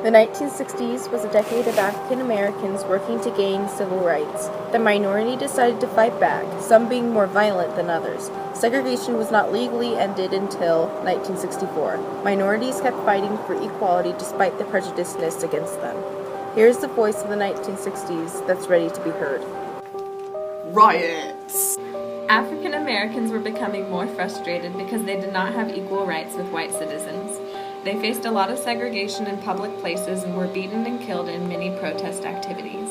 The 1960s was a decade of African Americans working to gain civil rights. The minority decided to fight back, some being more violent than others. Segregation was not legally ended until 1964. Minorities kept fighting for equality despite the prejudiceness against them. Here's the voice of the 1960s that's ready to be heard. Riots! African Americans were becoming more frustrated because they did not have equal rights with white citizens. They faced a lot of segregation in public places and were beaten and killed in many protest activities.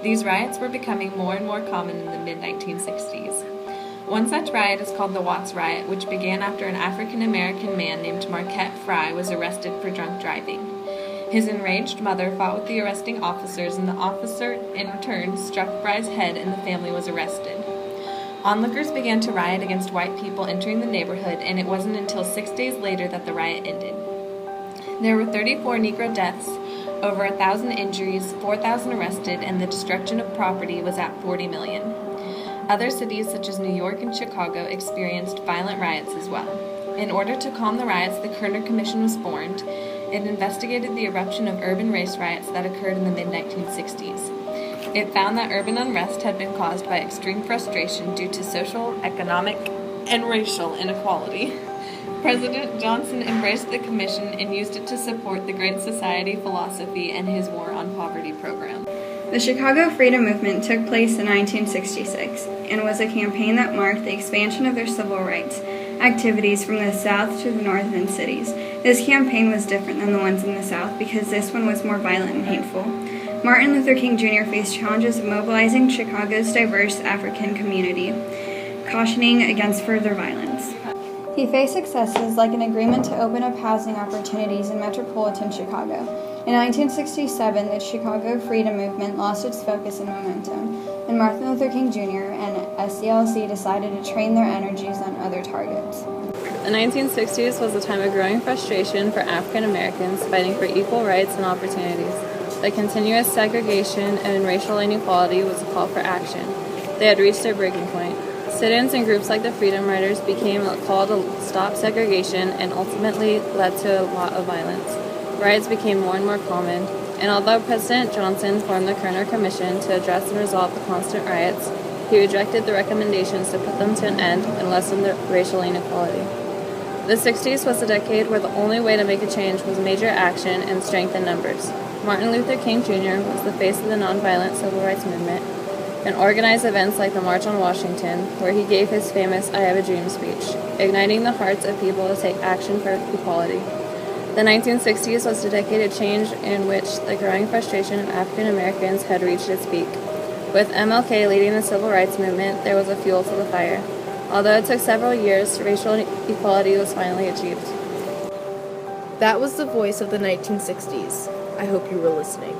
These riots were becoming more and more common in the mid-1960s. One such riot is called the Watts Riot, which began after an African American man named Marquette Frye was arrested for drunk driving. His enraged mother fought with the arresting officers, and the officer, in return, struck Frye's head, and the family was arrested. Onlookers began to riot against white people entering the neighborhood, and it wasn't until 6 days later that the riot ended. There were 34 Negro deaths, over 1,000 injuries, 4,000 arrested, and the destruction of property was at 40 million. Other cities such as New York and Chicago experienced violent riots as well. In order to calm the riots, the Kerner Commission was formed. It investigated the eruption of urban race riots that occurred in the mid-1960s. It found that urban unrest had been caused by extreme frustration due to social, economic, and racial inequality. President Johnson embraced the commission and used it to support the Great Society philosophy and his War on Poverty program. The Chicago Freedom Movement took place in 1966 and was a campaign that marked the expansion of their civil rights activities from the South to the northern cities. This campaign was different than the ones in the South because this one was more violent and hateful. Martin Luther King Jr. faced challenges of mobilizing Chicago's diverse African community, cautioning against further violence. He faced successes like an agreement to open up housing opportunities in metropolitan Chicago. In 1967, the Chicago Freedom Movement lost its focus and momentum, and Martin Luther King Jr. and SCLC decided to train their energies on other targets. The 1960s was a time of growing frustration for African Americans fighting for equal rights and opportunities. The continuous segregation and racial inequality was a call for action. They had reached their breaking point. Sit-ins and groups like the Freedom Riders became a call to stop segregation and ultimately led to a lot of violence. Riots became more and more common, and although President Johnson formed the Kerner Commission to address and resolve the constant riots, he rejected the recommendations to put them to an end and lessen the racial inequality. The 60s was a decade where the only way to make a change was major action and strength in numbers. Martin Luther King Jr. was the face of the nonviolent civil rights movement and organized events like the March on Washington, where he gave his famous I Have a Dream speech, igniting the hearts of people to take action for equality. The 1960s was a decade of change in which the growing frustration of African Americans had reached its peak. With MLK leading the civil rights movement, there was a fuel to the fire. Although it took several years, racial equality was finally achieved. That was the voice of the 1960s. I hope you were listening.